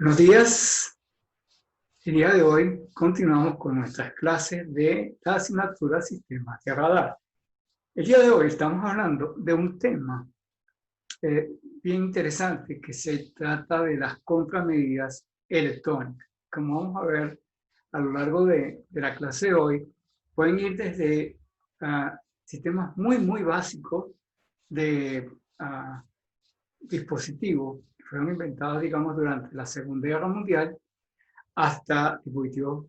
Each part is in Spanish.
Buenos días. El día de hoy continuamos con nuestras clases de la asignatura Sistemas de Radar. El día de hoy estamos hablando de un tema bien interesante que se trata de las contramedidas electrónicas. Como vamos a ver a lo largo de la clase de hoy, pueden ir desde sistemas muy básicos de dispositivos que fueron inventados, digamos, durante la Segunda Guerra Mundial, hasta dispositivos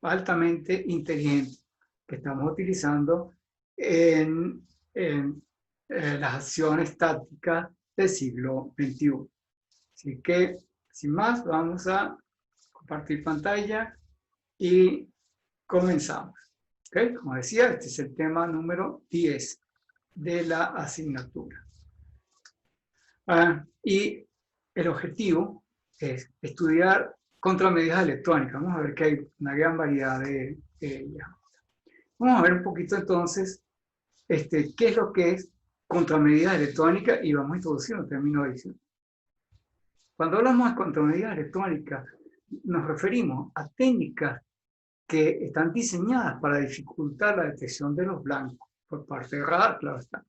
altamente inteligentes que estamos utilizando en las acciones tácticas del siglo XXI. Así que, sin más, vamos a compartir pantalla y comenzamos. ¿Okay? Como decía, este es el tema número 10 de la asignatura. Y el objetivo es estudiar contramedidas electrónicas. Vamos a ver que hay una gran variedad de ellas. Vamos a ver un poquito entonces qué es lo que es contramedidas electrónicas y vamos a introducir un término adicional. Cuando hablamos de contramedidas electrónicas, nos referimos a técnicas que están diseñadas para dificultar la detección de los blancos por parte del radar, claro está.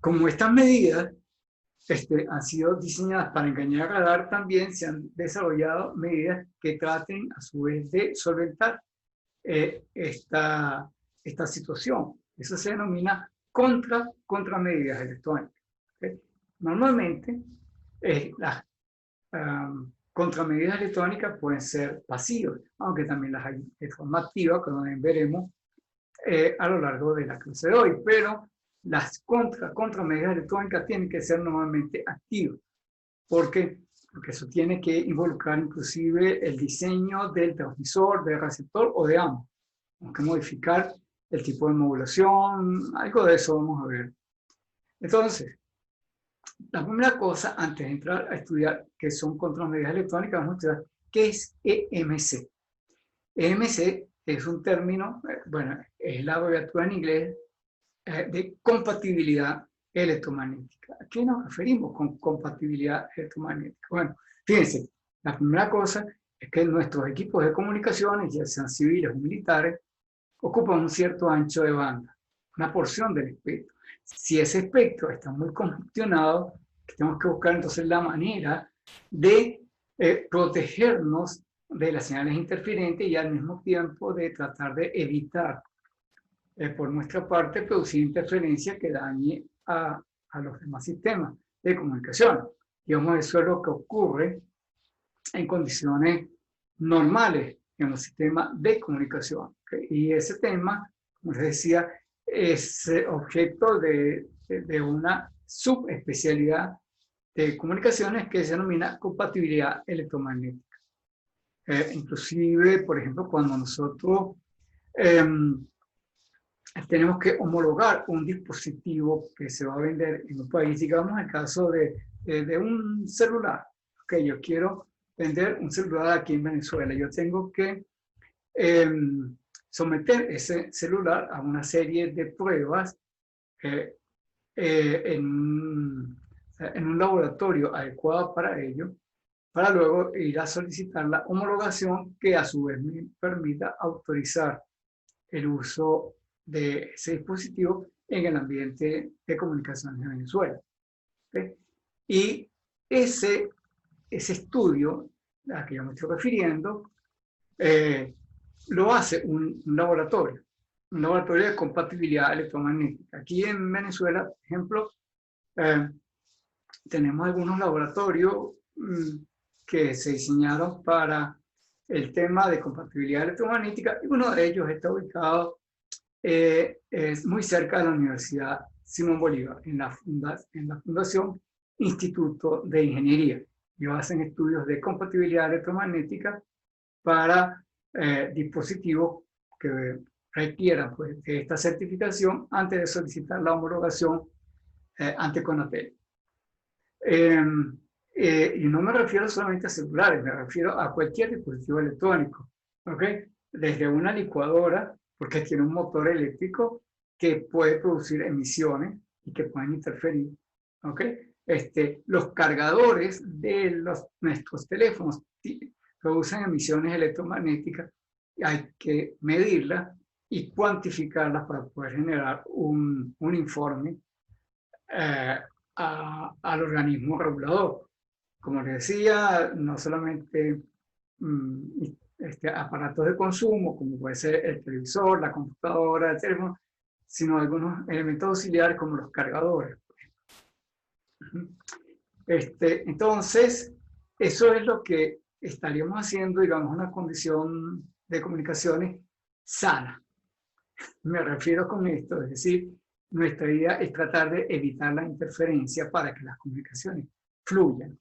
Como estas medidas han sido diseñadas para engañar al radar, también se han desarrollado medidas que traten a su vez de solventar esta situación. Eso se denomina contramedidas electrónicas. ¿Okay? Normalmente las contramedidas electrónicas pueden ser pasivas, aunque también las hay de forma activa, como veremos a lo largo de la clase de hoy, pero las contramedidas electrónicas tienen que ser normalmente activas. ¿Por qué? Porque eso tiene que involucrar inclusive el diseño del transmisor, del receptor o de ambos. Tenemos que modificar el tipo de modulación, algo de eso vamos a ver. Entonces, la primera cosa, antes de entrar a estudiar qué son contramedidas electrónicas, vamos a estudiar qué es EMC. EMC es un término, bueno, es la abreviatura en inglés de compatibilidad electromagnética. ¿A qué nos referimos con compatibilidad electromagnética? Bueno, fíjense, la primera cosa es que nuestros equipos de comunicaciones, ya sean civiles o militares, ocupan un cierto ancho de banda, una porción del espectro. Si ese espectro está muy congestionado, tenemos que buscar entonces la manera de protegernos de las señales interferentes y al mismo tiempo de tratar de evitar por nuestra parte producir interferencia que dañe a los demás sistemas de comunicación. Digamos, eso es lo que ocurre en condiciones normales en los sistemas de comunicación. ¿Okay? Y ese tema, como les decía, es objeto de una subespecialidad de comunicaciones que se denomina compatibilidad electromagnética. Inclusive, por ejemplo, cuando nosotros tenemos que homologar un dispositivo que se va a vender en un país, digamos el caso de un celular. Ok, yo quiero vender un celular aquí en Venezuela. Yo tengo que someter ese celular a una serie de pruebas en un laboratorio adecuado para ello, para luego ir a solicitar la homologación que a su vez me permita autorizar el uso de ese dispositivo en el ambiente de comunicaciones de Venezuela. ¿Okay? Y ese estudio al que yo me estoy refiriendo lo hace un laboratorio de compatibilidad electromagnética. Aquí en Venezuela, por ejemplo, tenemos algunos laboratorios que se diseñaron para el tema de compatibilidad electromagnética y uno de ellos está ubicado es muy cerca de la Universidad Simón Bolívar, en la Fundación Instituto de Ingeniería. Ellos hacen estudios de compatibilidad electromagnética para dispositivos que requieran pues, de esta certificación antes de solicitar la homologación ante CONATEL. Y no me refiero solamente a celulares, me refiero a cualquier dispositivo electrónico, ¿ok? Desde una licuadora, porque tiene un motor eléctrico que puede producir emisiones y que pueden interferir, ¿ok? Los cargadores de nuestros teléfonos producen emisiones electromagnéticas, hay que medirlas y cuantificarlas para poder generar un informe al organismo regulador. Como les decía, no solamente aparatos de consumo, como puede ser el televisor, la computadora, el teléfono, sino algunos elementos auxiliares como los cargadores. Entonces, eso es lo que estaríamos haciendo, digamos, una condición de comunicaciones sana. Me refiero con esto, es decir, nuestra idea es tratar de evitar la interferencia para que las comunicaciones fluyan.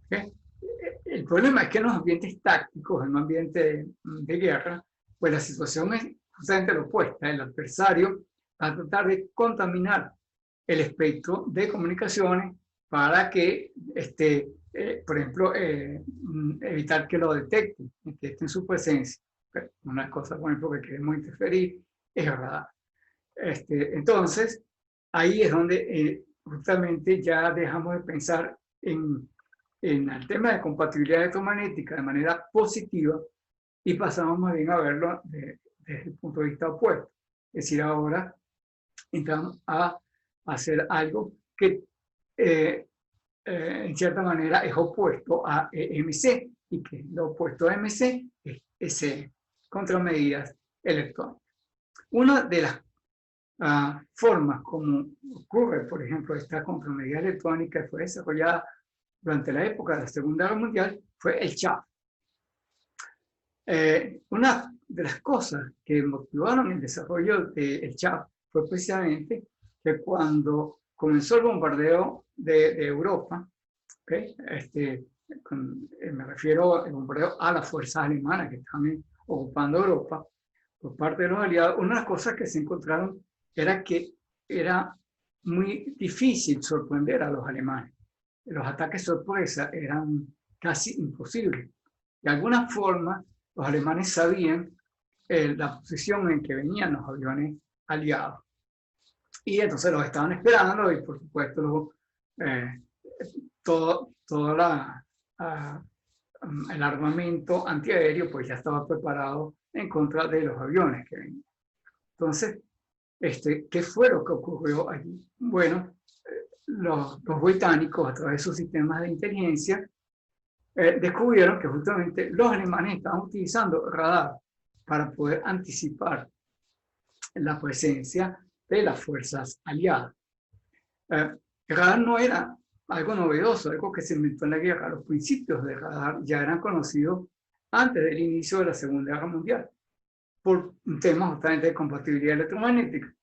¿Okay? El problema es que en los ambientes tácticos, en un ambiente de guerra, pues la situación es justamente la opuesta. El adversario va a tratar de contaminar el espectro de comunicaciones para que, por ejemplo, evitar que lo detecten su presencia. Una cosa, por ejemplo, que queremos interferir es el radar. Entonces, ahí es donde justamente ya dejamos de pensar en el tema de compatibilidad electromagnética de manera positiva y pasamos más bien a verlo desde el punto de vista opuesto. Es decir, ahora entramos a hacer algo que en cierta manera es opuesto a EMC, y que lo opuesto a EMC es EC, contramedidas electrónicas. Una de las formas como ocurre, por ejemplo, esta contramedida electrónica que fue desarrollada durante la época de la Segunda Guerra Mundial fue el CHAP. Una de las cosas que motivaron el desarrollo del CHAP fue precisamente que cuando comenzó el bombardeo de Europa, ¿okay? Me refiero al bombardeo a las fuerzas alemanas que estaban ocupando Europa por parte de los aliados, una de las cosas que se encontraron era que era muy difícil sorprender a los alemanes. Los ataques sorpresa eran casi imposibles. De alguna forma, los alemanes sabían la posición en que venían los aviones aliados. Y entonces los estaban esperando y, por supuesto, todo el armamento antiaéreo pues ya estaba preparado en contra de los aviones que venían. Entonces, ¿qué fue lo que ocurrió allí? Bueno, los británicos, a través de sus sistemas de inteligencia, descubrieron que justamente los alemanes estaban utilizando radar para poder anticipar la presencia de las fuerzas aliadas. El radar no era algo novedoso, algo que se inventó en la guerra. Los principios del radar ya eran conocidos antes del inicio de la Segunda Guerra Mundial, por un tema justamente de compatibilidad electromagnética.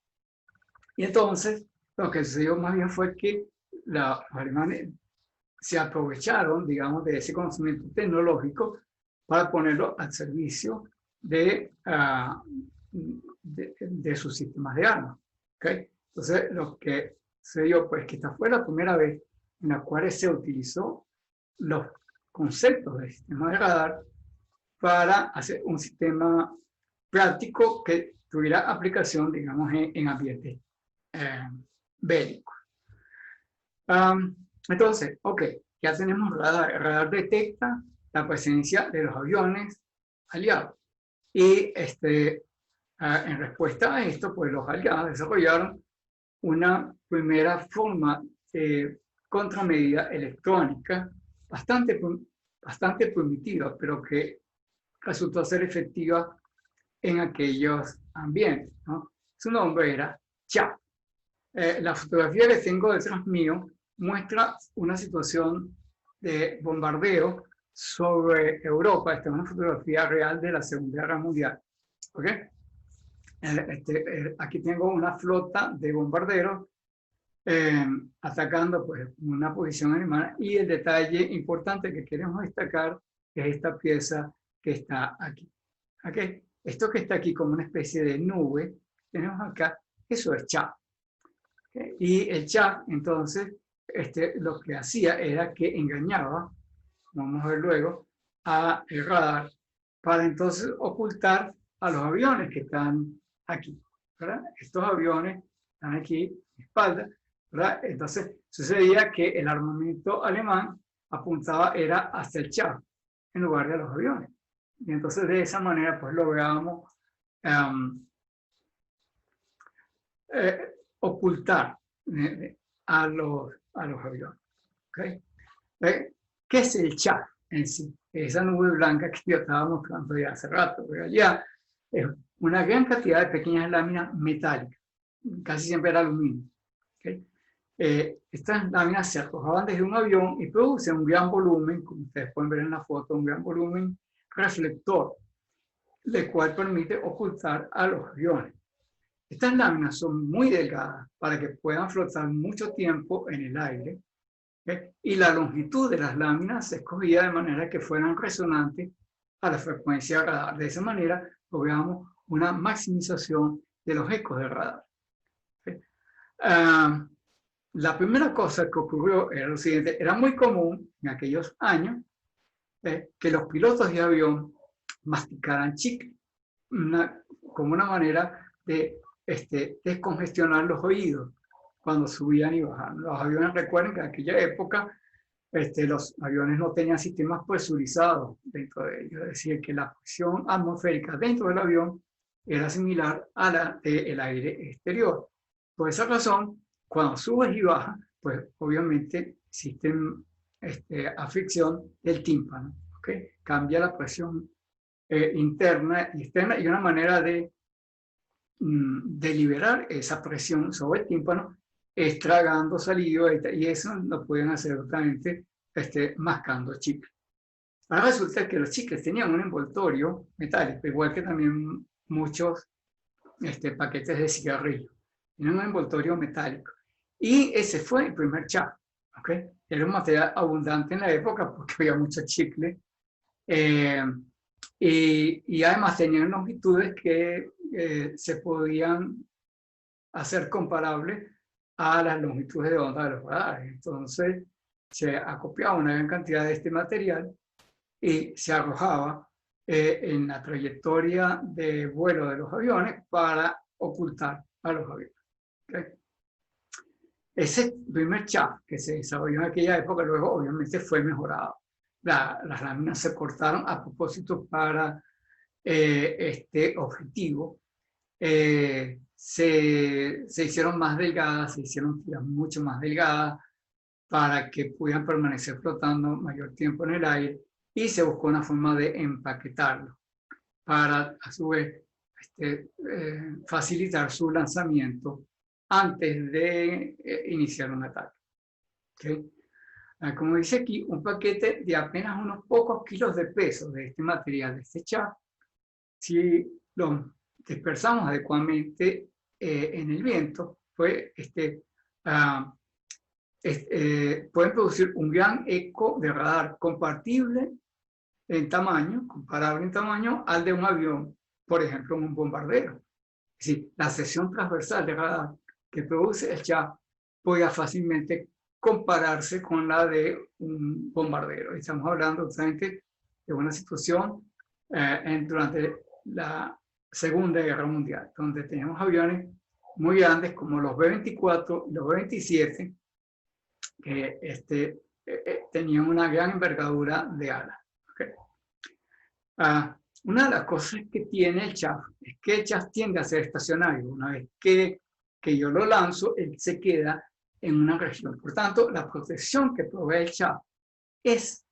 Y entonces, lo que sucedió más bien fue que los alemanes se aprovecharon, digamos, de ese conocimiento tecnológico para ponerlo al servicio de sus sistemas de armas. ¿Okay? Entonces, lo que se dio, pues, que esta fue la primera vez en la cual se utilizó los conceptos del sistema de radar para hacer un sistema práctico que tuviera aplicación, digamos, en ambientes bélicos. Entonces, ok, ya tenemos radar. El radar detecta la presencia de los aviones aliados. Y en respuesta a esto, pues los aliados desarrollaron una primera forma de contramedida electrónica bastante primitiva, pero que resultó ser efectiva en aquellos ambientes, ¿no? Su nombre era CHAP. La fotografía que tengo detrás mío muestra una situación de bombardeo sobre Europa. Esta es una fotografía real de la Segunda Guerra Mundial. ¿Okay? Aquí tengo una flota de bombarderos atacando pues, una posición alemana, y el detalle importante que queremos destacar es esta pieza que está aquí. ¿Okay? Esto que está aquí como una especie de nube, tenemos acá, eso es CHAP. ¿Okay? Y el CHAP, entonces, lo que hacía era que engañaba, vamos a ver luego, a el radar para entonces ocultar a los aviones que están aquí, ¿verdad? Estos aviones están aquí, en la espalda, ¿verdad? Entonces sucedía que el armamento alemán apuntaba era hacia el Chad en lugar de los aviones. Y entonces de esa manera pues lográbamos ocultar a los aviones. ¿Okay? ¿Qué es el Chad en sí? Esa nube blanca que yo estaba mostrando ya hace rato. Pero ya es una gran cantidad de pequeñas láminas metálicas. Casi siempre era aluminio. ¿Okay? Estas láminas se arrojaban desde un avión y producen un gran volumen, como ustedes pueden ver en la foto, un gran volumen reflector, el cual permite ocultar a los aviones. Estas láminas son muy delgadas para que puedan flotar mucho tiempo en el aire, ¿okay? Y la longitud de las láminas se escogía de manera que fueran resonantes a la frecuencia radar. De esa manera logramos una maximización de los ecos del radar. ¿Okay? La primera cosa que ocurrió era lo siguiente: era muy común en aquellos años que los pilotos de avión masticaran chicle como una manera de descongestionar los oídos cuando subían y bajaban. Los aviones, recuerden que en aquella época los aviones no tenían sistemas presurizados dentro de ellos, es decir, que la presión atmosférica dentro del avión era similar a la del aire exterior. Por esa razón, cuando subes y bajas, pues obviamente existe afección del tímpano, ¿okay? Cambia la presión interna y externa, y una manera de liberar esa presión sobre el tímpano es tragando saliva, y eso lo pueden hacer justamente mascando chicle. Ahora resulta que los chicles tenían un envoltorio metálico, igual que también muchos paquetes de cigarrillos. Tienen un envoltorio metálico. Y ese fue el primer chap. ¿Okay? Era un material abundante en la época porque había mucho chicle. Y además tenían longitudes que se podían hacer comparables a las longitudes de onda de los radares. Entonces se acopiaba una gran cantidad de este material y se arrojaba en la trayectoria de vuelo de los aviones para ocultar a los aviones. ¿Okay? Ese primer chap que se desarrolló en aquella época luego obviamente fue mejorado. Las láminas se cortaron a propósito para este objetivo. Se hicieron más delgadas, se hicieron tiras mucho más delgadas para que pudieran permanecer flotando mayor tiempo en el aire, y se buscó una forma de empaquetarlo para a su vez facilitar su lanzamiento antes de iniciar un ataque. ¿Okay? Como dice aquí, un paquete de apenas unos pocos kilos de peso de este material, de este chap, si lo dispersamos adecuadamente en el viento, pues pueden producir un gran eco de radar comparable en tamaño al de un avión, por ejemplo, un bombardero. Es decir, la sección transversal de radar que produce el chap podía fácilmente compararse con la de un bombardero. Estamos hablando justamente de una situación durante la Segunda Guerra Mundial, donde teníamos aviones muy grandes como los B-24 y los B-27, que tenían una gran envergadura de alas. ¿Okay? Una de las cosas que tiene el chaff es que el chaff tiende a ser estacionario. Una vez que yo lo lanzo, él se queda en una región. Por tanto, la protección que provee el chaff es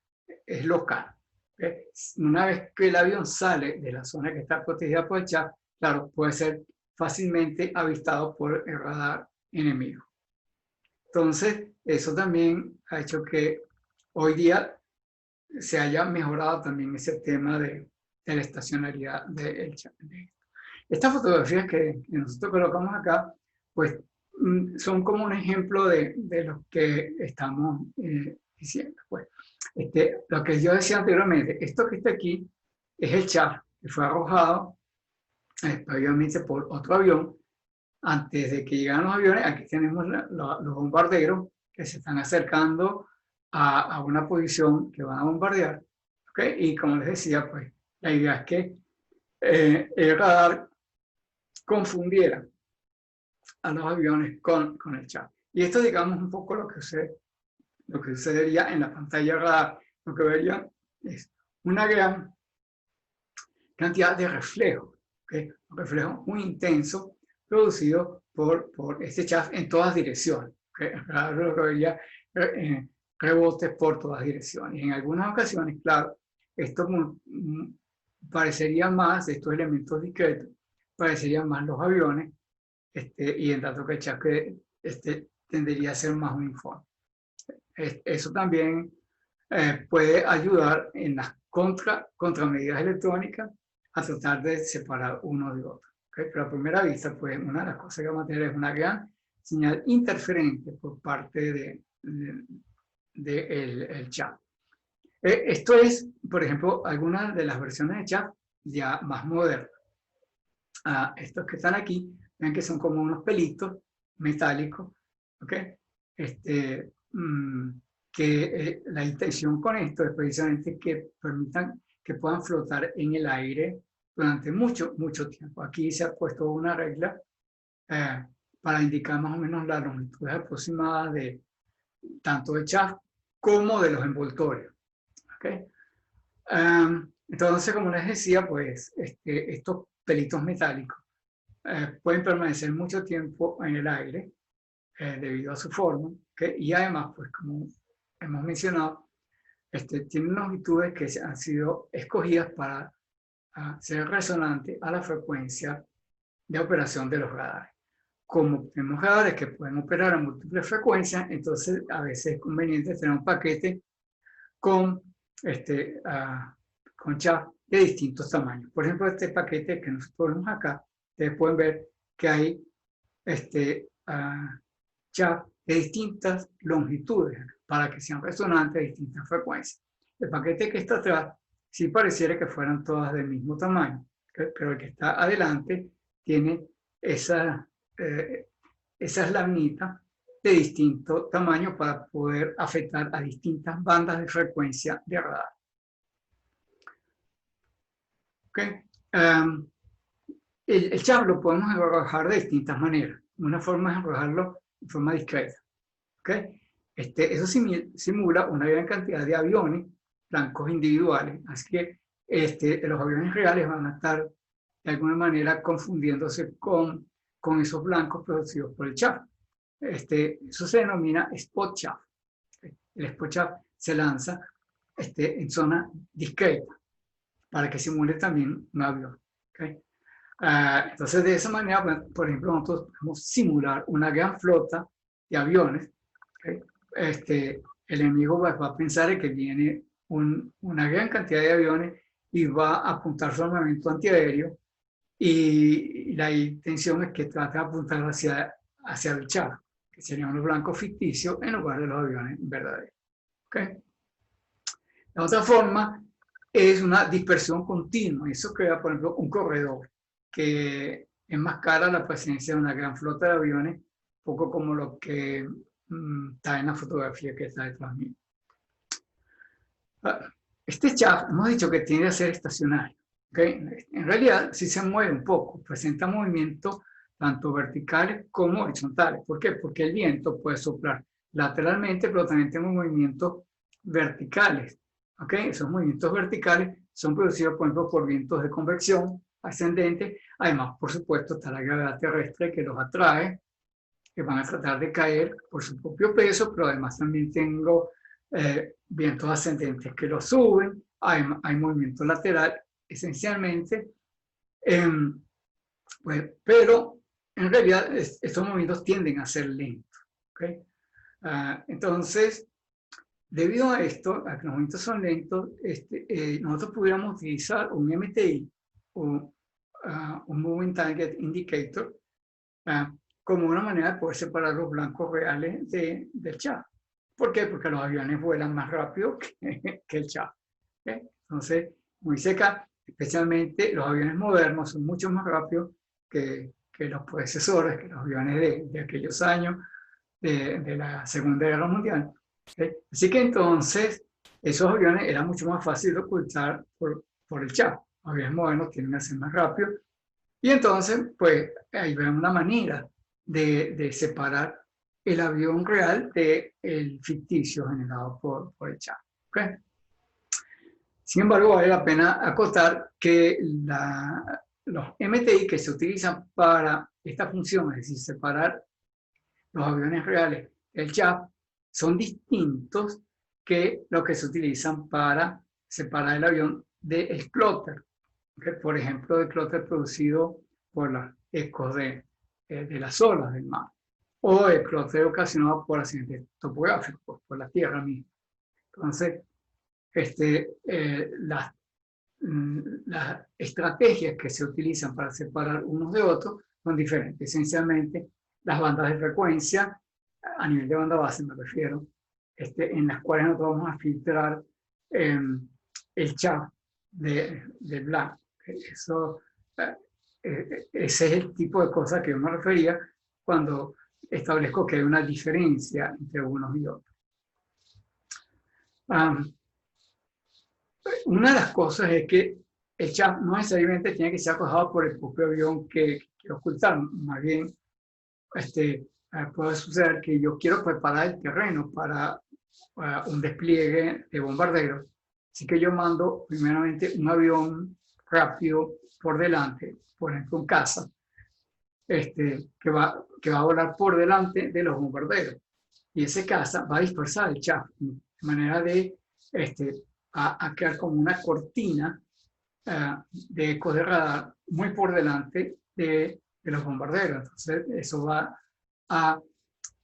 local. ¿Okay? Una vez que el avión sale de la zona que está protegida por el chaff, claro, puede ser fácilmente avistado por el radar enemigo. Entonces, eso también ha hecho que hoy día se haya mejorado también ese tema de la estacionalidad del chaff. Estas fotografías que nosotros colocamos acá, pues son como un ejemplo de lo que estamos diciendo. Pues, lo que yo decía anteriormente, esto que está aquí es el chaff que fue arrojado obviamente por otro avión. Antes de que llegaran los aviones, aquí tenemos los bombarderos que se están acercando a una posición que van a bombardear. ¿Okay? Y como les decía, pues la idea es que el radar confundiera a los aviones con el chaff. Y esto, digamos, un poco lo que sucedería en la pantalla radar. Lo que vería es una gran cantidad de reflejos, ¿okay? Un reflejo muy intenso producido por este chaff en todas direcciones. ¿Okay? El radar lo que vería rebotes por todas direcciones. En algunas ocasiones, claro, esto parecería más, estos elementos discretos, parecerían más los aviones, y en tanto que el chaff tendería a ser más uniforme. Eso también puede ayudar en las contramedidas electrónicas a tratar de separar uno de otro. ¿Okay? Pero a primera vista, pues una de las cosas que vamos a tener es una gran señal interferente por parte el chat. Esto es, por ejemplo, algunas de las versiones de chat ya más modernas. Estos que están aquí, ven que son como unos pelitos metálicos, ¿ok? Que la intención con esto es precisamente que permitan que puedan flotar en el aire durante mucho, mucho tiempo. Aquí se ha puesto una regla para indicar más o menos las longitudes aproximadas de tanto de chaff como de los envoltorios. ¿Okay? Entonces, como les decía, pues estos pelitos metálicos pueden permanecer mucho tiempo en el aire debido a su forma, ¿okay? Y además, pues como hemos mencionado, tienen longitudes que han sido escogidas para ser resonantes a la frecuencia de operación de los radares. Como tenemos radares que pueden operar a múltiples frecuencias, entonces a veces es conveniente tener un paquete con chaff de distintos tamaños. Por ejemplo, este paquete que nosotros vemos acá, ustedes pueden ver que hay chaff de distintas longitudes para que sean resonantes a distintas frecuencias. El paquete que está atrás sí pareciera que fueran todas del mismo tamaño, pero el que está adelante tiene esas laminitas de distinto tamaño para poder afectar a distintas bandas de frecuencia de radar. ¿Okay? El chaff lo podemos arrojar de distintas maneras. Una forma es arrojarlo de forma discreta. ¿Okay? Eso simula una gran cantidad de aviones blancos individuales. Así que los aviones reales van a estar de alguna manera confundiéndose con esos blancos producidos por el chaff. Eso se denomina spot chaff. El spot chaff se lanza en zona discreta para que simule también un avión. ¿Okay? Entonces, de esa manera, por ejemplo, nosotros podemos simular una gran flota de aviones. ¿Okay? El enemigo va a pensar que viene una gran cantidad de aviones y va a apuntar su armamento antiaéreo, y la intención es que trate de apuntar hacia el chaff, que serían los blancos ficticios en lugar de los aviones verdaderos. ¿Okay? La otra forma es una dispersión continua. Eso crea, por ejemplo, un corredor que enmascara la presencia de una gran flota de aviones, poco como lo que está en la fotografía que está detrás mío. Este chaff, hemos dicho que tiende a ser estacionario. ¿Okay? En realidad, sí se mueve un poco, presenta movimientos tanto verticales como horizontales. ¿Por qué? Porque el viento puede soplar lateralmente, pero también tenemos movimientos verticales. ¿Okay? Esos movimientos verticales son producidos, por ejemplo, por vientos de convección ascendente. Además, por supuesto, está la gravedad terrestre que los atrae, que van a tratar de caer por su propio peso, pero además también tengo vientos ascendentes que los suben. Hay movimiento lateral, esencialmente. Pues, pero en realidad estos movimientos tienden a ser lentos. ¿Okay? Entonces, debido a esto, a que los movimientos son lentos, nosotros pudiéramos utilizar un MTI, o un Moving Target Indicator, como una manera de poder separar los blancos reales del chaff. ¿Por qué? Porque los aviones vuelan más rápido que el chaff. ¿Okay? Entonces, muy seca, especialmente los aviones modernos son mucho más rápidos que los predecesores, que los aviones de aquellos años de la Segunda Guerra Mundial. ¿Okay? Así que entonces, esos aviones eran mucho más fáciles de ocultar por el chaff. Los aviones modernos tienden a ser más rápidos. Y entonces, pues, ahí vemos una manera de separar el avión real del ficticio generado por el chat. ¿Okay? Sin embargo, vale la pena acotar que los MTI que se utilizan para esta función, es decir, separar los aviones reales del chat, son distintos que los que se utilizan para separar el avión del clúster. ¿Okay? Por ejemplo, el clúster producido por las ecos de las olas del mar, o el clúster ocasionado por accidentes topográficos, por la tierra misma. Entonces, las estrategias que se utilizan para separar unos de otros son diferentes. Esencialmente, las bandas de frecuencia, a nivel de banda base me refiero, en las cuales nosotros vamos a filtrar el chat del blanco. Eso, ese es el tipo de cosas que yo me refería cuando establezco que hay una diferencia entre unos y otros. Una de las cosas es que el chat no necesariamente tiene que ser acojado por el propio avión que quiero ocultar. Más bien, puede suceder que yo quiero preparar el terreno para un despliegue de bombarderos. Así que yo mando primeramente un avión rápido por delante, por ejemplo un caza, que va a volar por delante de los bombarderos. Y ese caza va a dispersar el chat de manera de a crear como una cortina de ecos de radar muy por delante de los bombarderos. Entonces eso va a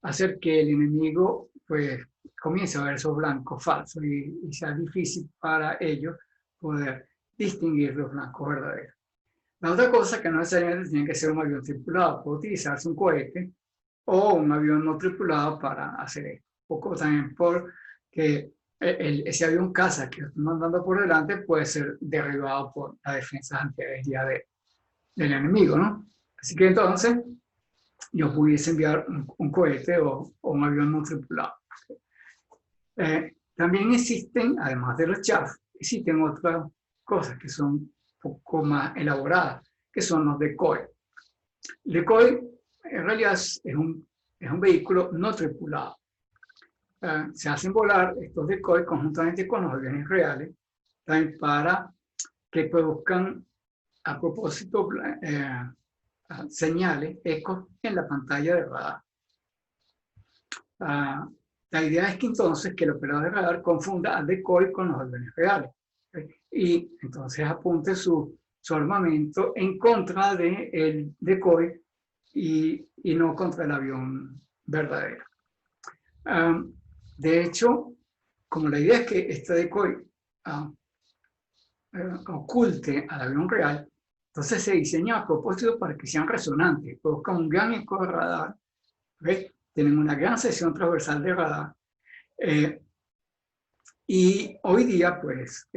hacer que el enemigo pues comience a ver esos blancos falsos y sea difícil para ellos poder distinguir los blancos verdaderos. La otra cosa que no necesariamente tiene que ser un avión tripulado, puede utilizarse un cohete o un avión no tripulado para hacer esto. Un poco también porque ese avión caza que estoy mandando por delante puede ser derribado por la defensa antiaérea del enemigo, ¿no? Así que entonces yo pudiese enviar un cohete o un avión no tripulado. También existen, además de los chaff, existen otras cosas que son un poco más elaboradas, que son los decoy. El decoy en realidad es un vehículo no tripulado. Se hacen volar estos decoys conjuntamente con los aviones reales también para que produzcan a propósito señales, ecos en la pantalla de radar. La idea es que entonces que el operador de radar confunda al decoy con los aviones reales, ¿okay? Y entonces apunte su armamento en contra del decoy y no contra el avión verdadero. De hecho, como la idea es que este decoy oculte al avión real, entonces se diseña a propósito para que sean resonantes, produzcan un gran eco de radar, ¿okay? Tienen una gran sección transversal de radar, y hoy día, pues,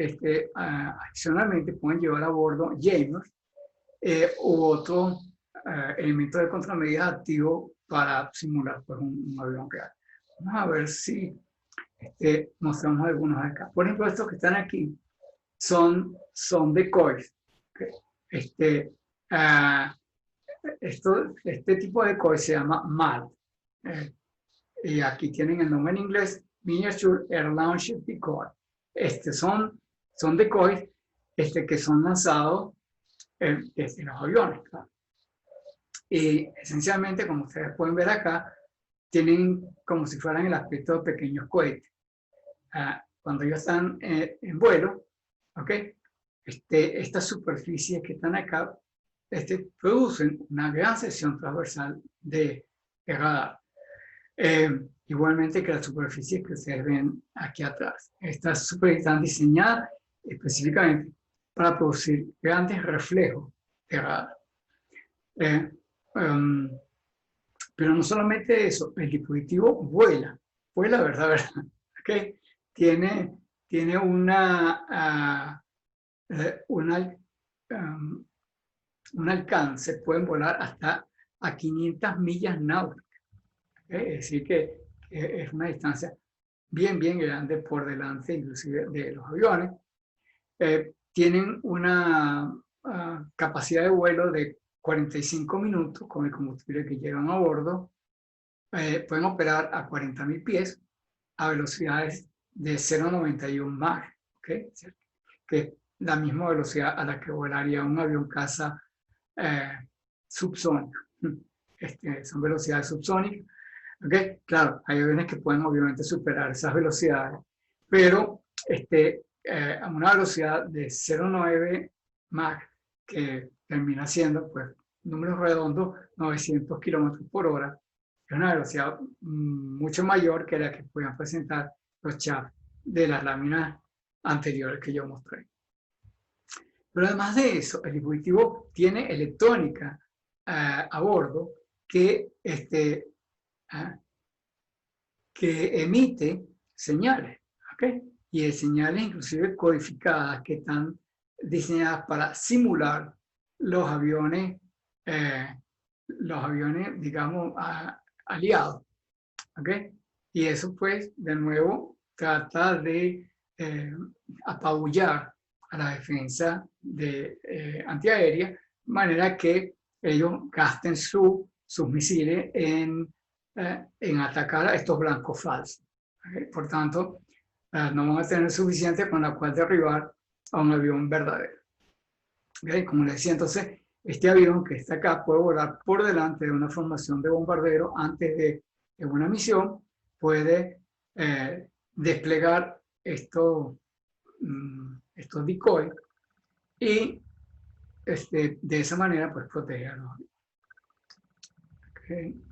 adicionalmente pueden llevar a bordo jammers u otro elemento de contramedida activo para simular pues, un avión real. Vamos a ver si mostramos algunos acá. Por ejemplo, estos que están aquí son decoys. Okay. Este tipo de decoy se llama MAD. Y aquí tienen el nombre en inglés, Miniature Air Launcher Decoy. Son decoys que son lanzados desde los aviones. ¿Claro? Y esencialmente, como ustedes pueden ver acá, tienen como si fueran el aspecto de pequeños cohetes. Cuando ellos están en vuelo, ¿okay? Estas superficies que están acá producen una gran sección transversal de radar. Igualmente que las superficies que ustedes ven aquí atrás. Estas superficies están diseñadas específicamente para producir grandes reflejos de radar. Pero no solamente eso, el dispositivo vuela, verdad, ¿okay? Tiene un alcance, pueden volar hasta a 500 millas náuticas. ¿Okay? Es decir, que es una distancia bien grande por delante inclusive de los aviones. Tienen una capacidad de vuelo de 45 minutos con el combustible que llevan a bordo. pueden operar a 40.000 pies a velocidades de 0,91 Mach, ¿okay? Que es la misma velocidad a la que volaría un avión caza subsónico. Son velocidades subsónicas. ¿Okay? Claro, hay aviones que pueden obviamente superar esas velocidades, pero a una velocidad de 0,9 Mach, que termina siendo, pues, números redondos, 900 kilómetros por hora, es una velocidad mucho mayor que la que puedan presentar los chaps de las láminas anteriores que yo mostré. Pero además de eso, el dispositivo tiene electrónica a bordo que, que emite señales, ¿okay? Y señales inclusive codificadas que están diseñadas para simular los aviones, digamos, aliados, ¿okay? Y eso, pues, de nuevo, trata de apabullar a la defensa antiaérea, de manera que ellos gasten sus misiles en atacar a estos blancos falsos. ¿Okay? Por tanto, no van a tener suficiente con la cual derribar a un avión verdadero. ¿Okay? Como les decía, entonces, este avión que está acá puede volar por delante de una formación de bombardero antes de una misión, puede desplegar estos decoys y de esa manera pues proteger a los aviones. Okay.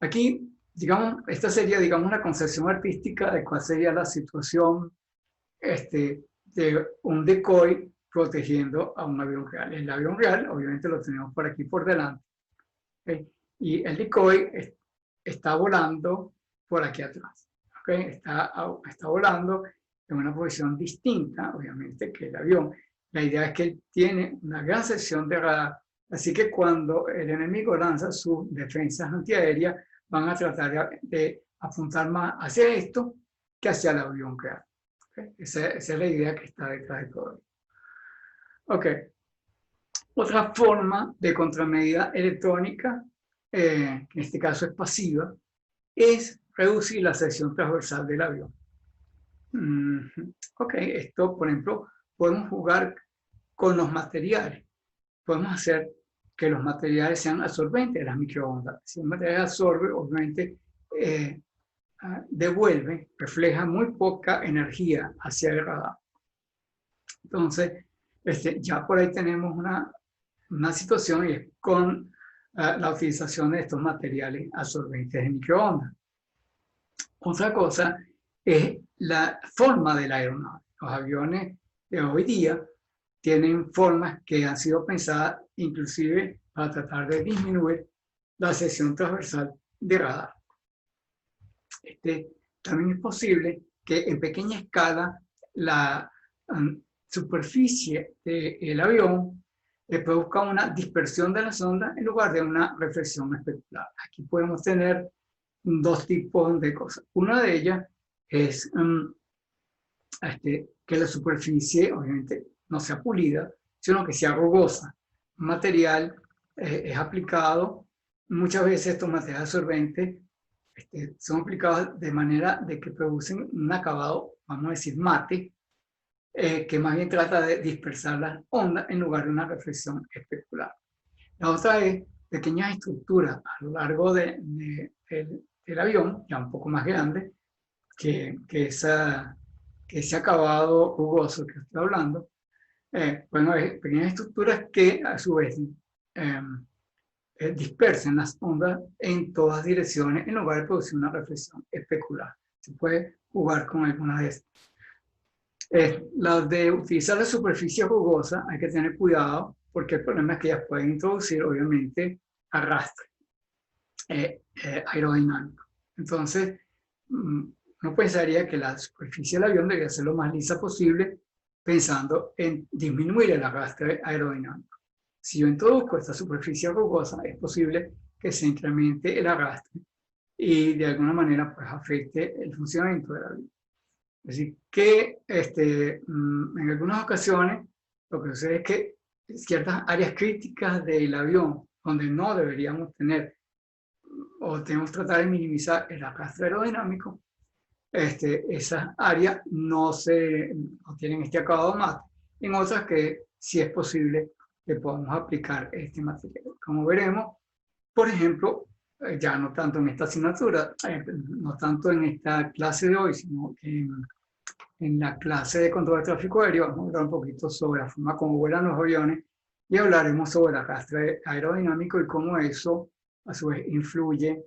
Aquí, digamos, esta sería, digamos, una concepción artística de cuál sería la situación de un decoy protegiendo a un avión real. El avión real, obviamente, lo tenemos por aquí por delante. ¿Okay? Y el decoy está volando por aquí atrás. ¿Okay? Está volando en una posición distinta, obviamente, que el avión. La idea es que él tiene una gran sección de radar, así que cuando el enemigo lanza sus defensas antiaéreas, van a tratar de apuntar más hacia esto que hacia el avión real. ¿Okay? Esa es la idea que está detrás de todo. Ok. Otra forma de contramedida electrónica, que en este caso es pasiva, es reducir la sección transversal del avión. Ok, esto, por ejemplo, podemos jugar con los materiales. Podemos hacer que los materiales sean absorbentes de las microondas. Si un material absorbe, obviamente devuelve, refleja muy poca energía hacia el radar. Entonces, ya por ahí tenemos una situación y es con la utilización de estos materiales absorbentes de microondas. Otra cosa es la forma de la aeronave. Los aviones de hoy día tienen formas que han sido pensadas inclusive para tratar de disminuir la sección transversal de radar. También es posible que en pequeña escala la superficie del avión produzca una dispersión de las ondas en lugar de una reflexión especular. Aquí podemos tener dos tipos de cosas. Una de ellas es que la superficie obviamente no sea pulida, sino que sea rugosa. Un material es aplicado, muchas veces estos materiales absorbentes son aplicados de manera de que producen un acabado, vamos a decir, mate, que más bien trata de dispersar las ondas en lugar de una reflexión especular. La otra es pequeñas estructuras a lo largo del avión, ya un poco más grande, que ese acabado rugoso que estoy hablando. Bueno, pequeñas estructuras que a su vez dispersen las ondas en todas direcciones en lugar de producir una reflexión especular. Se puede jugar con algunas de estas. Las de utilizar la superficie rugosa hay que tener cuidado porque el problema es que ellas pueden introducir obviamente arrastre aerodinámico. Entonces, uno pensaría que la superficie del avión debería ser lo más lisa posible pensando en disminuir el arrastre aerodinámico. Si yo introduzco esta superficie rugosa, es posible que se incremente el arrastre y de alguna manera pues afecte el funcionamiento del avión. Es decir, que en algunas ocasiones lo que sucede es que ciertas áreas críticas del avión donde no deberíamos tener o tenemos que tratar de minimizar el arrastre aerodinámico, esas áreas no tienen este acabado mate. En otras que sí es posible que podamos aplicar este material. Como veremos, por ejemplo, ya no tanto en esta asignatura, no tanto en esta clase de hoy, sino en la clase de control de tráfico aéreo, vamos a hablar un poquito sobre la forma como vuelan los aviones y hablaremos sobre el arrastre aerodinámico y cómo eso, a su vez, influye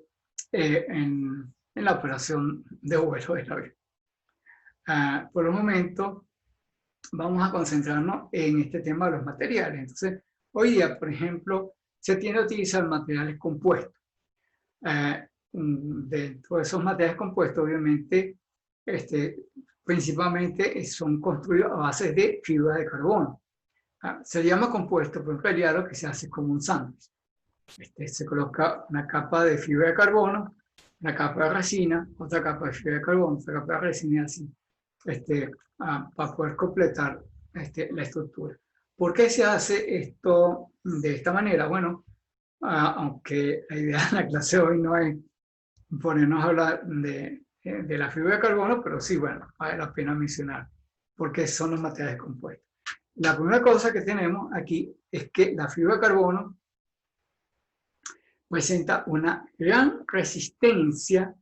en la operación de vuelo del avión. Por el momento, vamos a concentrarnos en este tema de los materiales. Entonces, hoy día, por ejemplo, se tiende a utilizar materiales compuestos. Dentro de esos materiales compuestos, obviamente, principalmente son construidos a base de fibra de carbono. Se llama compuesto, por ejemplo, lo que se hace como un sándwich. Se coloca una capa de fibra de carbono, una capa de resina, otra capa de fibra de carbono, otra capa de resina y así, para poder completar la estructura. ¿Por qué se hace esto de esta manera? Bueno, aunque la idea de la clase de hoy no es ponernos a hablar de la fibra de carbono, pero sí, bueno, vale la pena mencionar porque son los materiales compuestos. La primera cosa que tenemos aquí es que la fibra de carbono presenta una gran resistencia,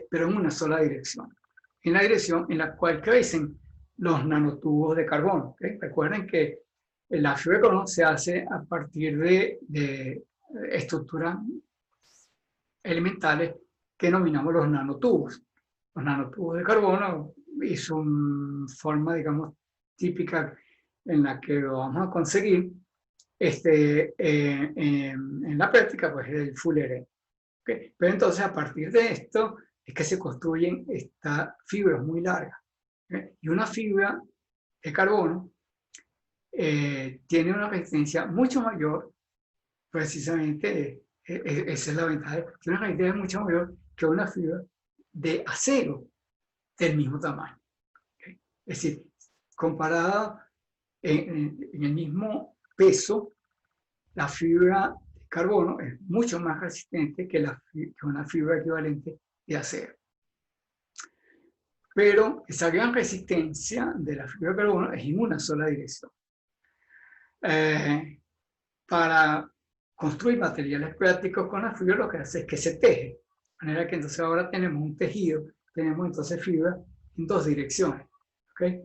pero en una sola dirección. En la dirección en la cual crecen los nanotubos de carbono. ¿Okay? Recuerden que la fibra de carbono se hace a partir de estructuras elementales que denominamos los nanotubos. Los nanotubos de carbono y su forma, digamos, típica en la que lo vamos a conseguir en la práctica, pues es el Fuller. ¿Okay? Pero entonces a partir de esto es que se construyen estas fibras muy largas. ¿Okay? Y una fibra de carbono tiene una resistencia mucho mayor, precisamente, esa es la ventaja, tiene una resistencia mucho mayor que una fibra de acero del mismo tamaño. ¿Okay? Es decir, comparada en el mismo peso, la fibra de carbono es mucho más resistente que una fibra equivalente de acero. Pero esa gran resistencia de la fibra de carbono es en una sola dirección. Para construir materiales prácticos con la fibra, lo que hace es que se teje. De manera que entonces ahora tenemos un tejido, tenemos entonces fibra en dos direcciones. ¿Okay?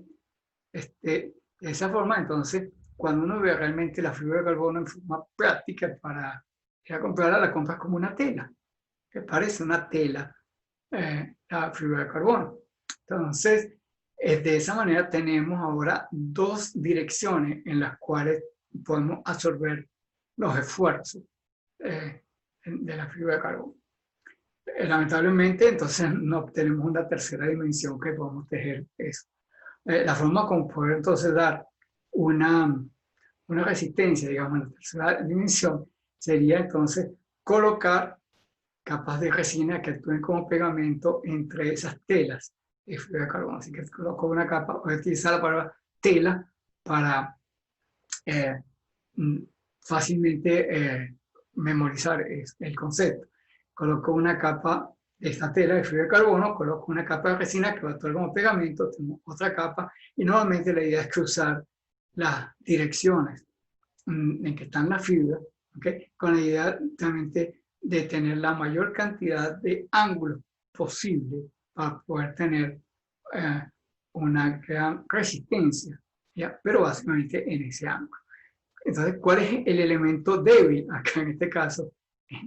De esa forma, entonces, cuando uno ve realmente la fibra de carbono en forma práctica para ir a comprarla, la compras como una tela, que parece una tela, la fibra de carbono. Entonces, de esa manera tenemos ahora dos direcciones en las cuales podemos absorber los esfuerzos de la fibra de carbono. Lamentablemente, entonces no obtenemos una tercera dimensión que podemos tejer eso. La forma como poder entonces dar una resistencia, digamos, en la tercera dimensión, sería entonces colocar capas de resina que actúen como pegamento entre esas telas de fibra de carbono. Así que coloco una capa, voy a utilizar la palabra tela para fácilmente memorizar el concepto. Coloco una capa de esta tela de fibra de carbono, coloco una capa de resina que va a actuar como pegamento, tengo otra capa, y nuevamente la idea es cruzar las direcciones en que están las fibras, ¿okay? Con la idea realmente de tener la mayor cantidad de ángulos posible para poder tener una gran resistencia, ¿ya? Pero básicamente en ese ángulo. Entonces, ¿cuál es el elemento débil acá en este caso?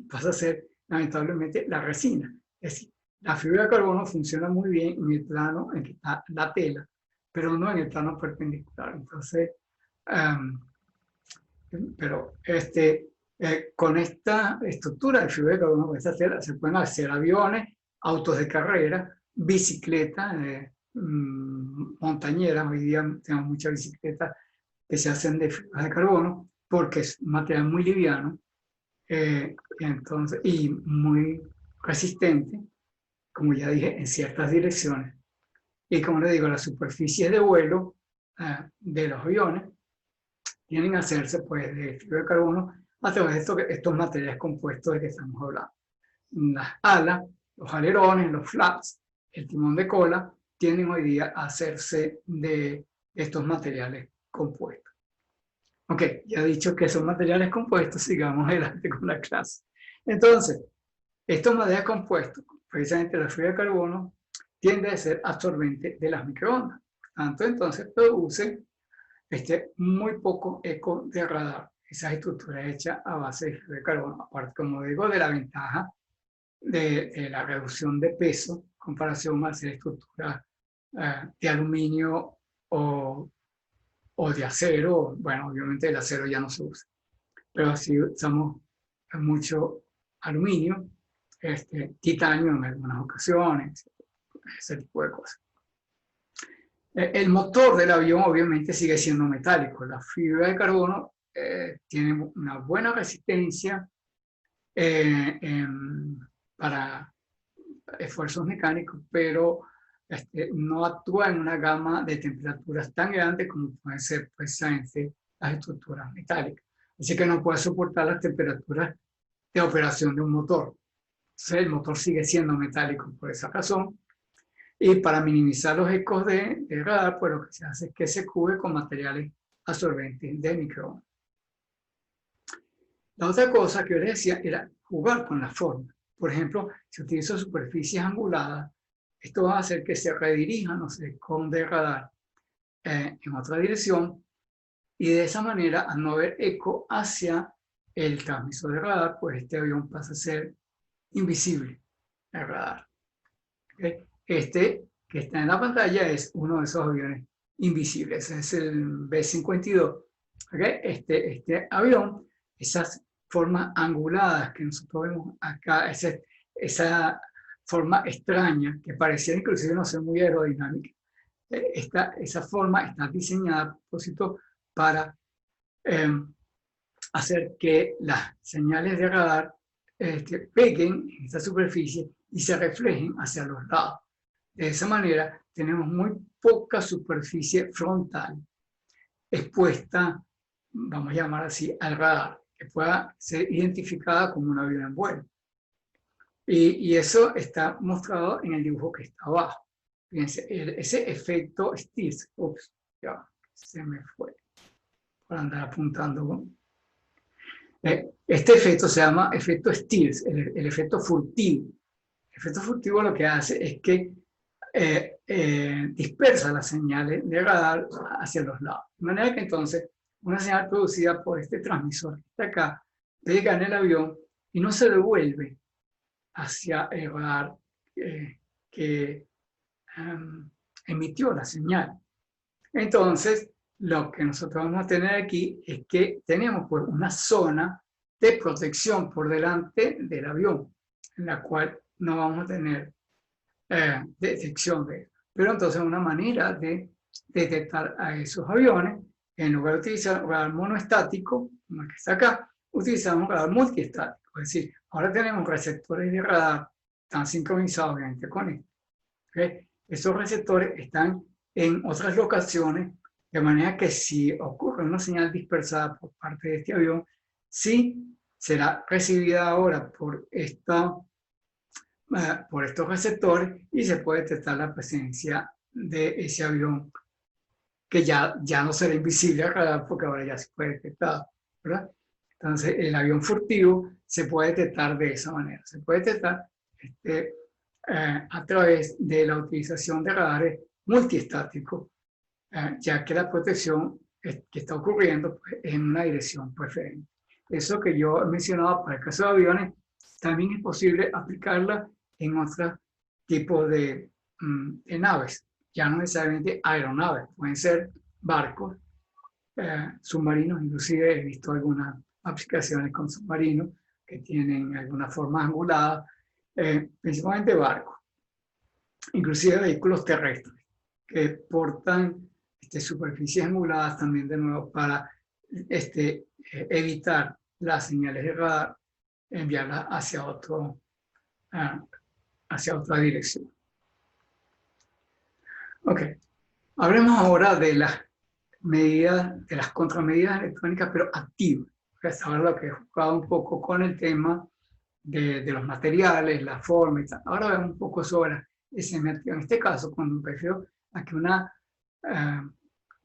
Pasa a ser, lamentablemente, la resina. Es decir, la fibra de carbono funciona muy bien en el plano en que está la tela, pero no en el plano perpendicular. Entonces, pero con esta estructura de fibra de carbono, con esta tela, se pueden hacer aviones, autos de carrera, bicicletas, montañeras. Hoy día tenemos muchas bicicletas que se hacen de fibra de carbono porque es un material muy liviano entonces, y muy resistente, como ya dije, en ciertas direcciones. Y como les digo, las superficies de vuelo de los aviones tienen a hacerse pues, de fibra de carbono a través de estos materiales compuestos de que estamos hablando. las alas, los alerones, los flaps, el timón de cola, tienden hoy día a hacerse de estos materiales compuestos. Ok, ya he dicho que son materiales compuestos, sigamos adelante con la clase. Entonces, estos materiales compuestos, precisamente la fibra de carbono, tiende a ser absorbente de las microondas. Por tanto, entonces produce muy poco eco de radar. Esas estructuras hechas a base de fibra de carbono. Aparte, como digo, de la ventaja de la reducción de peso en comparación a hacer estructuras de aluminio o de acero. Bueno, obviamente el acero ya no se usa, pero sí usamos mucho aluminio, titanio en algunas ocasiones, ese tipo de cosas. El motor del avión obviamente sigue siendo metálico. La fibra de carbono tiene una buena resistencia para esfuerzos mecánicos, pero no actúa en una gama de temperaturas tan grande como pueden ser precisamente las estructuras metálicas. Así que no puede soportar las temperaturas de operación de un motor. Entonces el motor sigue siendo metálico por esa razón. Y para minimizar los ecos de radar, pues lo que se hace es que se cubre con materiales absorbentes de microondas. La otra cosa que yo les decía era jugar con la forma. Por ejemplo, si utilizo superficies anguladas, esto va a hacer que se redirijan los ecos de radar en otra dirección, y de esa manera, al no haber eco hacia el transmisor de radar, pues este avión pasa a ser invisible el radar. ¿Okay? Este que está en la pantalla es uno de esos aviones invisibles, es el B-52. ¿Okay? Este avión, esas formas anguladas que nosotros vemos acá, esa forma extraña que parecía inclusive no ser muy aerodinámica, esa forma está diseñada a propósito para hacer que las señales de radar peguen en esta superficie y se reflejen hacia los lados. De esa manera tenemos muy poca superficie frontal expuesta, vamos a llamar así, al radar, que pueda ser identificada como un avión en vuelo. Y eso está mostrado en el dibujo que está abajo. Fíjense, ese efecto Stills, ups, ya se me fue por andar apuntando. Este efecto se llama efecto Stills, el efecto furtivo. El efecto furtivo lo que hace es que dispersa las señales de radar hacia los lados. De manera que entonces una señal producida por este transmisor que está acá pega en el avión y no se devuelve hacia el radar que emitió la señal. Entonces, lo que nosotros vamos a tener aquí es que tenemos pues una zona de protección por delante del avión, en la cual no vamos a tener detección de él. Pero entonces una manera de detectar a esos aviones, en lugar de utilizar un radar monoestático, como el que está acá, utilizamos un radar multiestático. Es decir, ahora tenemos receptores de radar tan sincronizados obviamente con esto. ¿Okay? Esos receptores están en otras locaciones, de manera que si ocurre una señal dispersada por parte de este avión, sí será recibida ahora por estos receptores y se puede detectar la presencia de ese avión, que ya no será invisible al radar porque ahora ya se puede detectar, ¿verdad? Entonces el avión furtivo se puede detectar de esa manera, se puede detectar a través de la utilización de radares multiestáticos, ya que la protección que está ocurriendo pues, en una dirección preferente. Eso que yo he mencionado para el caso de aviones, también es posible aplicarla en otros tipos de naves, ya no necesariamente aeronaves, pueden ser barcos, submarinos, inclusive he visto algunas aplicaciones con submarinos que tienen alguna forma angulada, principalmente barcos, inclusive vehículos terrestres que portan superficies anguladas también de nuevo para evitar las señales de radar, enviarlas hacia otra dirección. Ok, hablemos ahora de las medidas, de las contramedidas electrónicas, pero activas. Hasta ahora lo que he jugado un poco con el tema de los materiales, la forma y tal. Ahora vemos un poco sobre ese método. En este caso, cuando me refiero a que una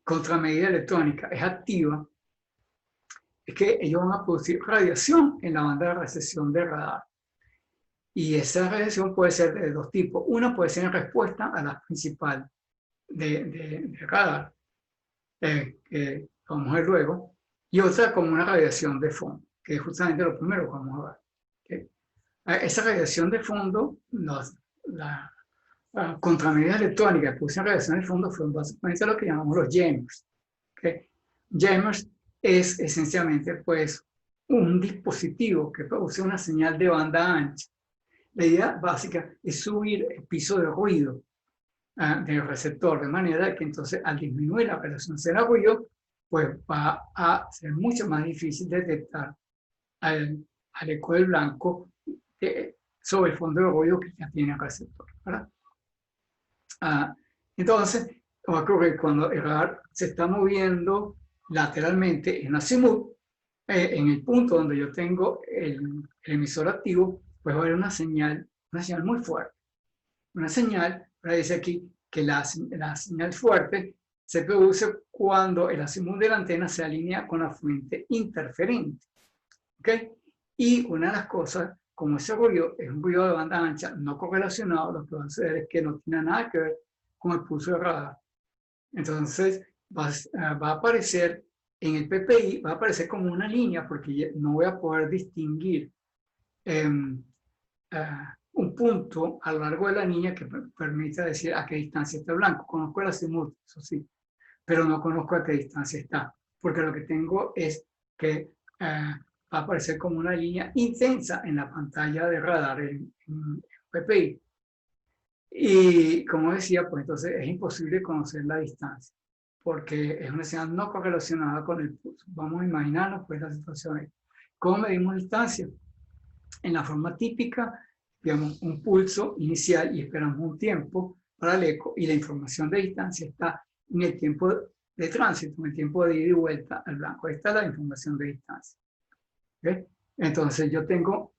contramedida electrónica es activa, es que ellos van a producir radiación en la banda de recepción de radar. Y esa radiación puede ser de dos tipos. Una puede ser en respuesta a la principal de radar, que vamos a ver luego, y otra como una radiación de fondo, que es justamente lo primero que vamos a ver. ¿Okay? Esa radiación de fondo, la contramedida electrónica que producen radiación de fondo fueron básicamente lo que llamamos los jammers. ¿Okay? Jammers es esencialmente pues un dispositivo que produce una señal de banda ancha. La idea básica es subir el piso de ruido del receptor, de manera que entonces al disminuir la resonancia del ruido, pues va a ser mucho más difícil detectar al eco del blanco sobre el fondo de ruido que ya tiene el receptor, ¿verdad? Entonces, va a ocurrir cuando el radar se está moviendo lateralmente en azimut, en el punto donde yo tengo el emisor activo, pues va a haber una señal muy fuerte. Una señal, ahora dice aquí que la señal fuerte se produce cuando el azimut de la antena se alinea con la fuente interferente. ¿Okay? Y una de las cosas, como ese ruido es un ruido de banda ancha no correlacionado, lo que va a suceder es que no tiene nada que ver con el pulso de radar. Entonces va a aparecer en el PPI, va a aparecer como una línea porque no voy a poder distinguir un punto a lo largo de la línea que permita decir a qué distancia está el blanco. Conozco el azimut, eso sí, pero no conozco a qué distancia está, porque lo que tengo es que va a aparecer como una línea intensa en la pantalla de radar en PPI. Y como decía, pues entonces es imposible conocer la distancia, porque es una señal no correlacionada con el pulso. Vamos a imaginarnos pues la situación. ¿Cómo medimos distancia? En la forma típica, digamos, un pulso inicial y esperamos un tiempo para el eco, y la información de distancia está en el tiempo de tránsito, en el tiempo de ida y vuelta al blanco. Ahí está la información de distancia. ¿Okay? Entonces yo tengo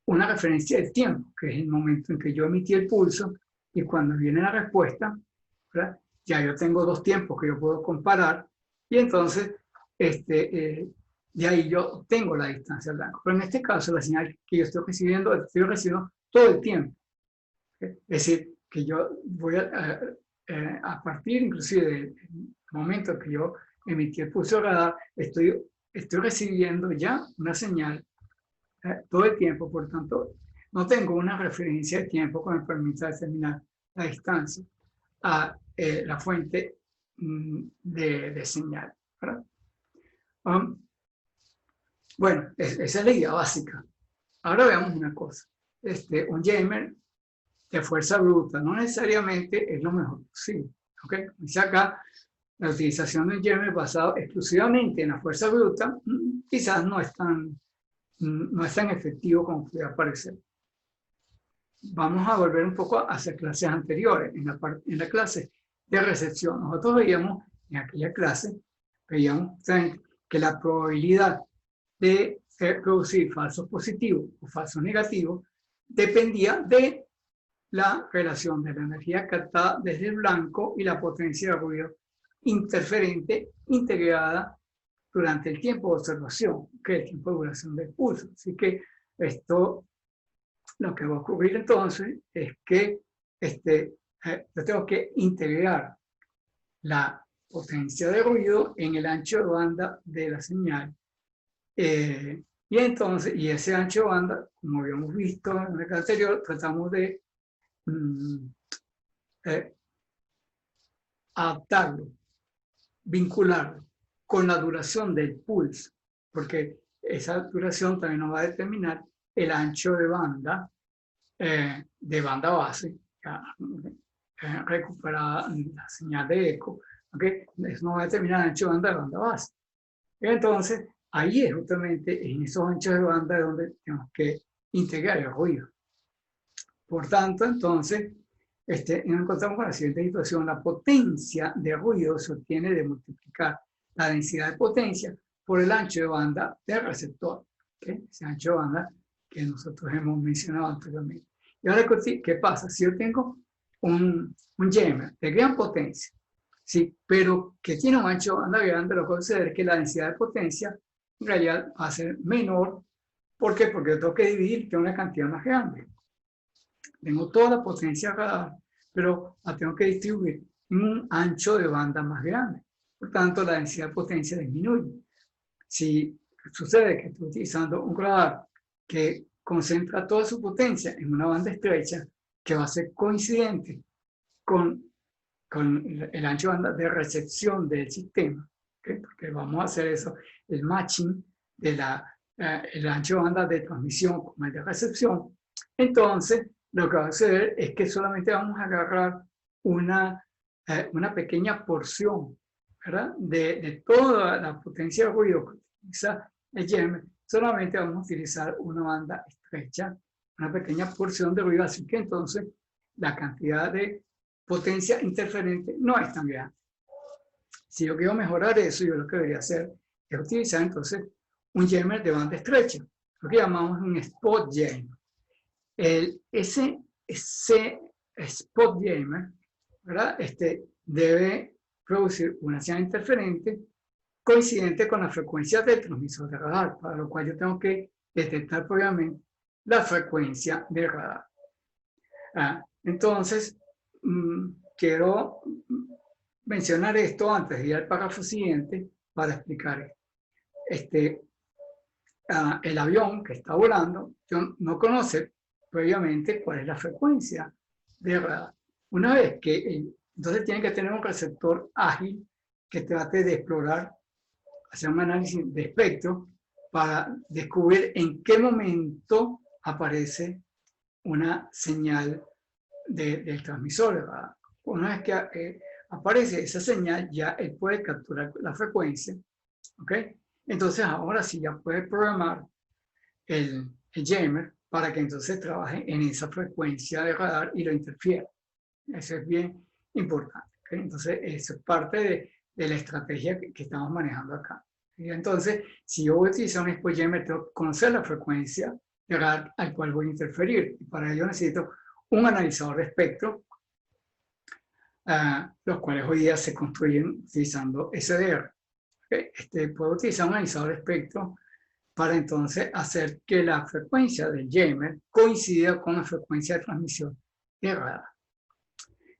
una referencia de tiempo, que es el momento en que yo emití el pulso, y cuando viene la respuesta, ¿verdad? Ya yo tengo dos tiempos que yo puedo comparar, y entonces de ahí yo tengo la distancia al blanco. Pero en este caso, la señal que yo estoy recibiendo todo el tiempo. ¿Okay? Es decir, que yo voy a partir inclusive del momento que yo emití el pulso radar, estoy recibiendo ya una señal todo el tiempo. Por tanto, no tengo una referencia de tiempo que me permita determinar la distancia a la fuente de señal, ¿verdad? Bueno, esa es la idea básica. Ahora veamos una cosa. Un jammer de fuerza bruta no necesariamente es lo mejor posible. ¿Okay? Dice acá, la utilización de un jammer basado exclusivamente en la fuerza bruta quizás no es tan efectivo como pudiera parecer. Vamos a volver un poco hacia clases anteriores, en la clase de recepción. Nosotros veíamos en aquella clase, que la probabilidad de producir falsos positivos o falsos negativos dependía de la relación de la energía captada desde el blanco y la potencia de ruido interferente integrada durante el tiempo de observación, que es el tiempo de duración del pulso. Así que esto, lo que va a ocurrir entonces es que yo tengo que integrar la potencia de ruido en el ancho de banda de la señal. Y entonces, y ese ancho de banda, como habíamos visto en el clase anterior, tratamos de adaptarlo, vincularlo con la duración del pulso, porque esa duración también nos va a determinar el ancho de banda base, recuperada la señal de eco, ¿okay? Eso nos va a determinar el ancho de banda base. Entonces, ahí es justamente en esos anchos de banda donde tenemos que integrar el ruido. Por tanto, entonces, nos encontramos con la siguiente situación. La potencia de ruido se obtiene de multiplicar la densidad de potencia por el ancho de banda del receptor. ¿Okay? Ese ancho de banda que nosotros hemos mencionado anteriormente. Y ahora, ¿qué pasa? Si yo tengo un jammer de gran potencia, ¿sí? Pero que tiene un ancho de banda grande, lo que sucede es que la densidad de potencia en realidad va a ser menor. ¿Por qué? Porque yo tengo que dividir que una cantidad más grande. Tengo toda la potencia radar, pero la tengo que distribuir en un ancho de banda más grande. Por tanto, la densidad de potencia disminuye. Si sucede que estoy utilizando un radar que concentra toda su potencia en una banda estrecha, que va a ser coincidente con el ancho de banda de recepción del sistema, ¿okay? Porque vamos a hacer eso, el matching de el ancho de banda de transmisión con el de recepción. Entonces, lo que va a suceder es que solamente vamos a agarrar una pequeña porción, ¿verdad? De toda la potencia de ruido que utiliza el jammer, solamente vamos a utilizar una banda estrecha, una pequeña porción de ruido, así que entonces la cantidad de potencia interferente no es tan grande. Si yo quiero mejorar eso, yo lo que debería hacer es utilizar entonces un jammer de banda estrecha, lo que llamamos un spot jammer. Ese spot jammer, ¿verdad? Debe producir una señal interferente coincidente con la frecuencia del transmisor de radar, para lo cual yo tengo que detectar previamente la frecuencia de radar. Entonces, quiero mencionar esto antes de ir al párrafo siguiente para explicar esto. El avión que está volando no conoce previamente cuál es la frecuencia de radar. Una vez que, entonces tiene que tener un receptor ágil que trate de explorar, hacer un análisis de espectro para descubrir en qué momento aparece una señal del transmisor de radar. Una vez que aparece esa señal, ya él puede capturar la frecuencia, ¿ok? Entonces ahora sí ya puede programar el jammer para que entonces trabaje en esa frecuencia de radar y lo interfiera. Eso es bien importante, ¿okay? Entonces eso es parte de la estrategia que estamos manejando acá. Y entonces, si yo voy a utilizar un spot jammer, tengo que conocer la frecuencia de radar al cual voy a interferir. Y para ello necesito un analizador de espectro, los cuales hoy día se construyen utilizando SDR. Puedo utilizar un analizador de espectro para entonces hacer que la frecuencia del jammer coincida con la frecuencia de transmisión de radar.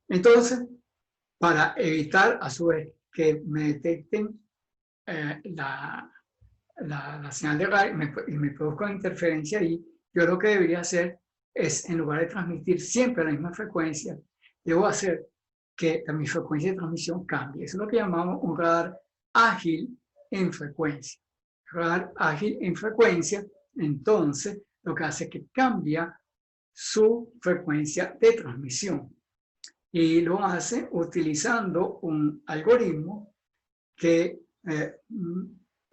Entonces, para evitar a su vez que me detecten la señal de radar y me produzca interferencia ahí, yo lo que debería hacer es, en lugar de transmitir siempre la misma frecuencia, debo hacer que mi frecuencia de transmisión cambie. Eso es lo que llamamos un radar ágil en frecuencia. Radar ágil en frecuencia, entonces, lo que hace es que cambia su frecuencia de transmisión. Y lo hace utilizando un algoritmo que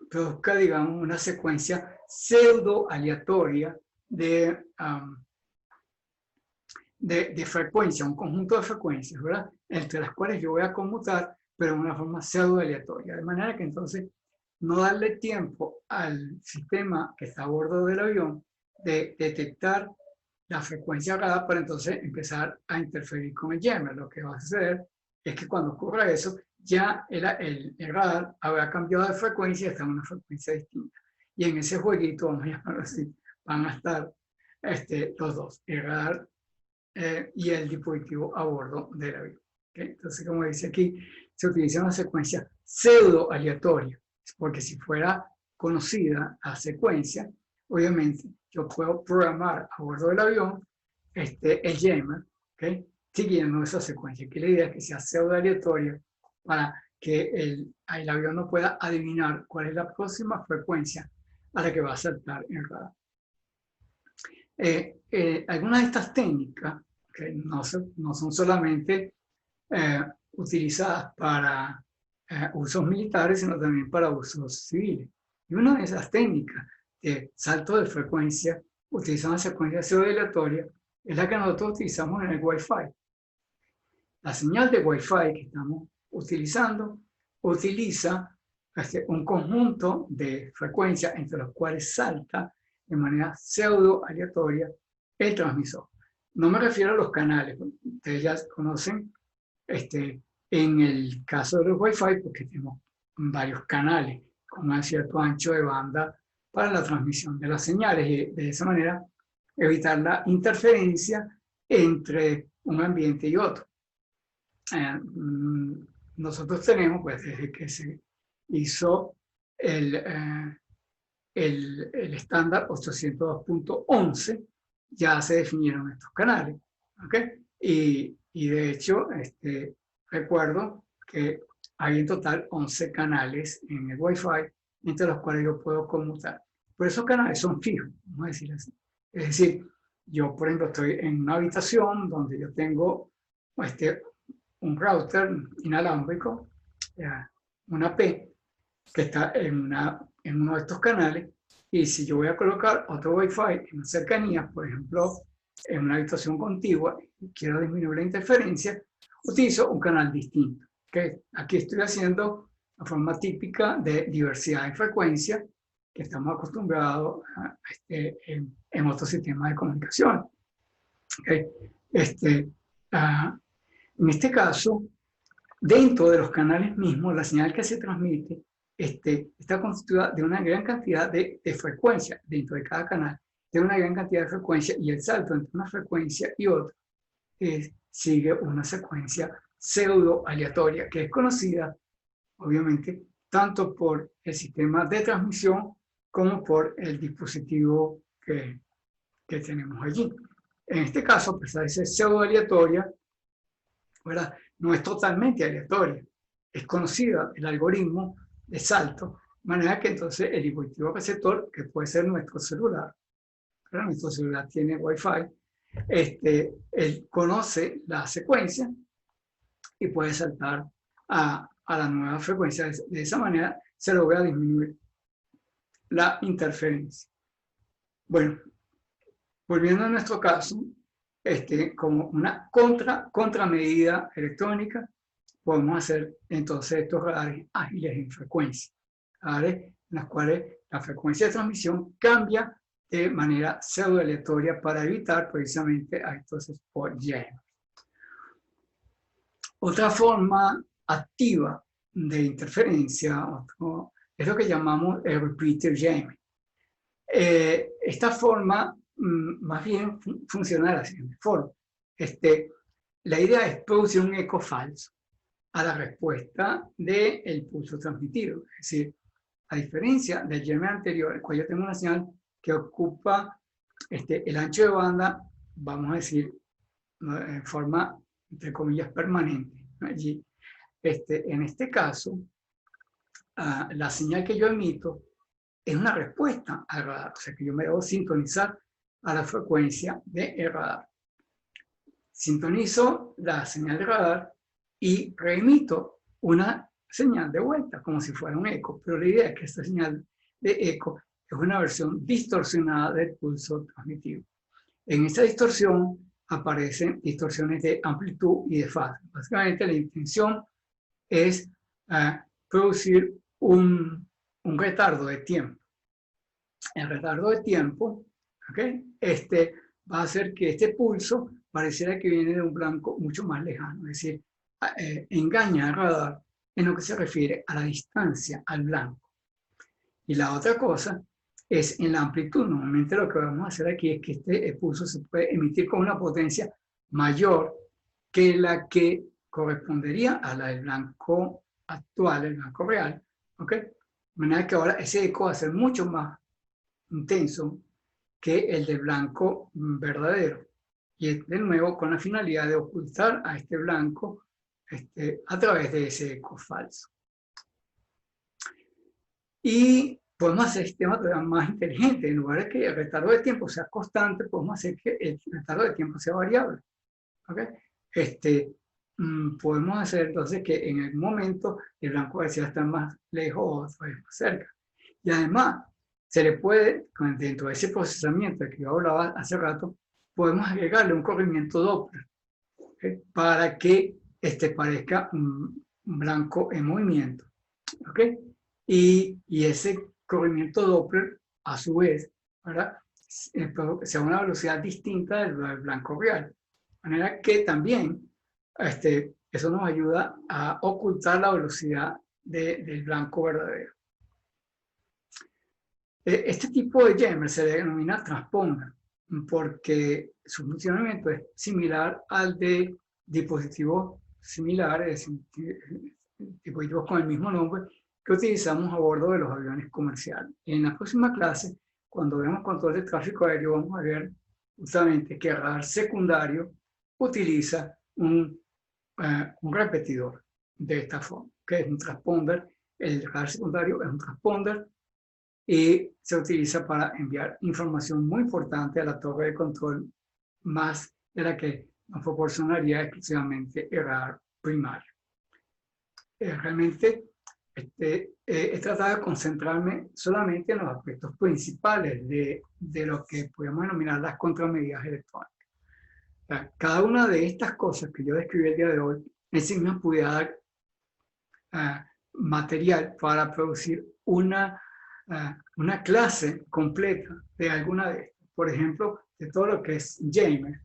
produzca, digamos, una secuencia pseudo aleatoria de frecuencia, un conjunto de frecuencias, ¿verdad? Entre las cuales yo voy a conmutar, pero de una forma pseudo aleatoria. De manera que entonces no darle tiempo al sistema que está a bordo del avión de detectar la frecuencia radar para entonces empezar a interferir con el jammer. Lo que va a suceder es que cuando ocurra eso, ya el radar habrá cambiado de frecuencia y está en una frecuencia distinta. Y en ese jueguito, vamos a llamarlo así, van a estar los dos, el radar y el dispositivo a bordo del avión. ¿Okay? Entonces, como dice aquí, se utiliza una secuencia pseudo aleatoria, porque si fuera conocida la secuencia, obviamente yo puedo programar a bordo del avión el jammer, ¿okay? Siguiendo esa secuencia, que la idea es que sea pseudo aleatoria para que el avión no pueda adivinar cuál es la próxima frecuencia a la que va a saltar el radar. Algunas de estas técnicas que no son solamente utilizadas para usos militares, sino también para usos civiles. Y una de esas técnicas de salto de frecuencia, utilizando una secuencia pseudo-aleatoria, es la que nosotros utilizamos en el Wi-Fi. La señal de Wi-Fi que estamos utilizando utiliza un conjunto de frecuencias entre los cuales salta de manera pseudo aleatoria el transmisor. No me refiero a los canales, ustedes ya conocen en el caso de los Wi-Fi, porque tenemos varios canales con un cierto ancho de banda para la transmisión de las señales y de esa manera evitar la interferencia entre un ambiente y otro. Nosotros tenemos, pues desde que se hizo el estándar 802.11, ya se definieron estos canales. ¿Okay? Y de hecho, recuerdo que hay en total 11 canales en el Wi-Fi, entre los cuales yo puedo conmutar. Pero esos canales son fijos, vamos a decir así. Es decir, yo, por ejemplo, estoy en una habitación donde yo tengo un router inalámbrico, una P, que está en uno de estos canales, y si yo voy a colocar otro Wi-Fi en cercanía, por ejemplo, en una habitación contigua, y quiero disminuir la interferencia, utilizo un canal distinto. ¿Okay? Aquí estoy haciendo la forma típica de diversidad de frecuencia que estamos acostumbrados a, en otros sistemas de comunicación. ¿Okay? En este caso, dentro de los canales mismos, la señal que se transmite está constituida de una gran cantidad de frecuencias dentro de cada canal, de una gran cantidad de frecuencias, y el salto entre una frecuencia y otra sigue una secuencia pseudo aleatoria que es conocida, obviamente, tanto por el sistema de transmisión como por el dispositivo que tenemos allí. En este caso, a pesar de ser pseudo aleatoria, ¿verdad?, no es totalmente aleatoria. Es conocida el algoritmo de salto, de manera que entonces el dispositivo receptor, que puede ser nuestro celular, ¿verdad?, nuestro celular tiene Wi-Fi, él conoce la secuencia y puede saltar a la nueva frecuencia. De esa manera se logra disminuir la interferencia. Bueno, volviendo a nuestro caso, como una contramedida electrónica, podemos hacer entonces estos radares ágiles en frecuencia, radares en las cuales la frecuencia de transmisión cambia de manera pseudo aleatoria para evitar precisamente a estos spot jammers. Otra forma activa de interferencia es lo que llamamos el repeater jamming. Esta forma más bien funciona de la siguiente forma. La idea es producir un eco falso a la respuesta del pulso transmitido. Es decir, a diferencia del jammer anterior, el cual yo tengo una señal que ocupa el ancho de banda, vamos a decir, en forma, entre comillas, permanente. Allí, en este caso, la señal que yo emito es una respuesta al radar, o sea que yo me debo sintonizar a la frecuencia del radar. Sintonizo la señal de radar y reemito una señal de vuelta, como si fuera un eco, pero la idea es que esta señal de eco es una versión distorsionada del pulso transmitido. En esta distorsión aparecen distorsiones de amplitud y de fase. Básicamente la intención es producir un retardo de tiempo. El retardo de tiempo, ¿okay?, va a hacer que este pulso pareciera que viene de un blanco mucho más lejano, es decir, engaña al radar en lo que se refiere a la distancia al blanco. Y la otra cosa es en la amplitud. Normalmente lo que vamos a hacer aquí es que este pulso se puede emitir con una potencia mayor que la que correspondería a la del blanco actual, el blanco real, ¿ok? De manera que ahora ese eco va a ser mucho más intenso que el de blanco verdadero. Y de nuevo con la finalidad de ocultar a este blanco a través de ese eco falso. Y podemos hacer sistemas todavía más inteligentes. En lugar de que el retardo de tiempo sea constante, podemos hacer que el retardo de tiempo sea variable. ¿Okay? Podemos hacer entonces que en el momento el blanco decía estar más lejos o más cerca. Y además, se le puede, dentro de ese procesamiento del que yo hablaba hace rato, podemos agregarle un corrimiento Doppler, ¿okay?, para que parezca un blanco en movimiento. ¿Okay? Y ese corrimiento Doppler, a su vez, ¿verdad? Pero sea una velocidad distinta del blanco real. De manera que también eso nos ayuda a ocultar la velocidad del blanco verdadero. Este tipo de jammer se denomina transponder porque su funcionamiento es similar al de dispositivos similares, dispositivos con el mismo nombre que utilizamos a bordo de los aviones comerciales. En la próxima clase, cuando veamos control de tráfico aéreo, vamos a ver justamente que el radar secundario utiliza un repetidor de esta forma, que es un transponder. El radar secundario es un transponder y se utiliza para enviar información muy importante a la torre de control, más de la que nos proporcionaría exclusivamente el radar primario. Realmente he tratado de concentrarme solamente en los aspectos principales de lo que podemos denominar las contramedidas electrónicas. O sea, cada una de estas cosas que yo describí el día de hoy en sí misma pudiera dar material para producir una clase completa de alguna de estas. Por ejemplo, de todo lo que es jammer.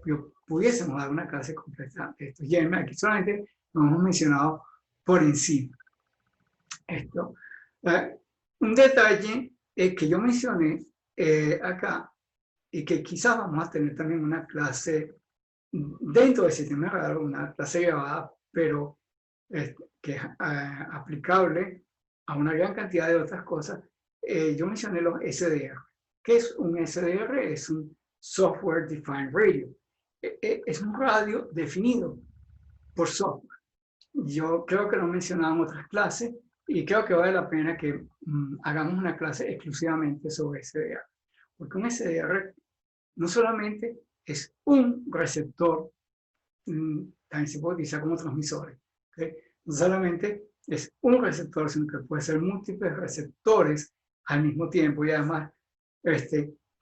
Yo pudiésemos dar una clase completa de estos jammer. Aquí solamente lo hemos mencionado por encima. Un detalle que yo mencioné acá y que quizás vamos a tener también una clase dentro del sistema de radar, una clase grabada, pero que es aplicable a una gran cantidad de otras cosas. Yo mencioné los SDR. ¿Qué es un SDR? Es un Software Defined Radio. Es un radio definido por software. Yo creo que lo he mencionado en otras clases y creo que vale la pena que hagamos una clase exclusivamente sobre SDR. Porque un SDR no solamente es un receptor, también se puede utilizar como transmisores. ¿Okay? No solamente es un receptor, sino que puede ser múltiples receptores al mismo tiempo y además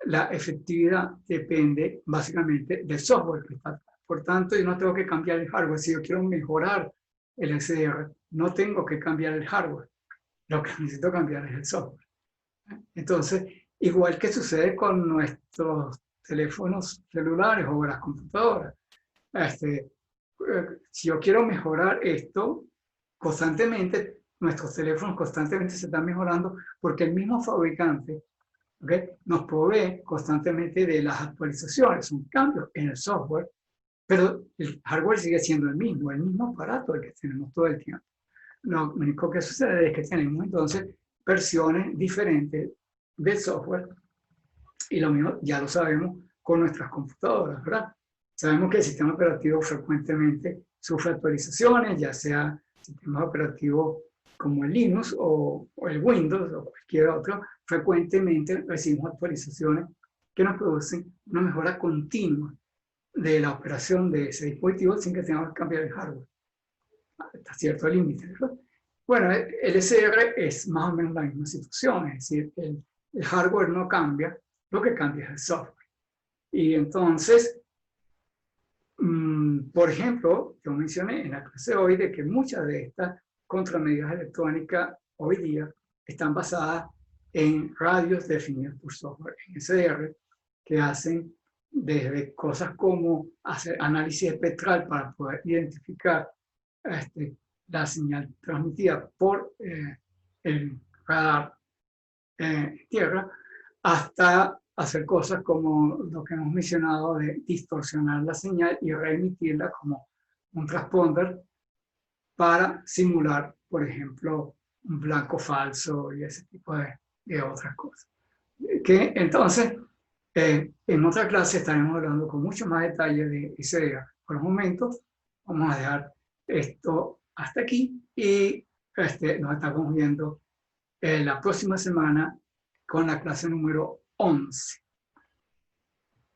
la efectividad depende básicamente del software que está. Por tanto, yo no tengo que cambiar el hardware. Si yo quiero mejorar el SDR, no tengo que cambiar el hardware. Lo que necesito cambiar es el software. Entonces, igual que sucede con nuestros teléfonos celulares o las computadoras. Si yo quiero mejorar esto, constantemente, nuestros teléfonos constantemente se están mejorando porque el mismo fabricante, ¿okay?, nos provee constantemente de las actualizaciones, un cambio en el software, pero el hardware sigue siendo el mismo aparato el que tenemos todo el tiempo. Lo único que sucede es que tenemos entonces versiones diferentes del software y lo mismo ya lo sabemos con nuestras computadoras, ¿verdad? Sabemos que el sistema operativo frecuentemente sufre actualizaciones, ya sea sistemas operativos como el Linux o el Windows o cualquier otro, frecuentemente recibimos actualizaciones que nos producen una mejora continua de la operación de ese dispositivo sin que tengamos que cambiar el hardware hasta cierto límite, ¿verdad? Bueno, el SDR es más o menos la misma situación, es decir, el hardware no cambia, lo que cambia es el software. Y entonces, por ejemplo, yo mencioné en la clase de hoy de que muchas de estas contramedidas electrónicas hoy día están basadas en radios definidos por software, en SDR, que hacen desde cosas como hacer análisis espectral para poder identificar la señal transmitida por el radar tierra, hasta hacer cosas como lo que hemos mencionado de distorsionar la señal y reemitirla como un transponder para simular, por ejemplo, un blanco falso y ese tipo de otras cosas. Que entonces, en otra clase estaremos hablando con mucho más detalle de SDR. Por el momento, vamos a dejar esto hasta aquí y nos estamos viendo la próxima semana con la clase número 11.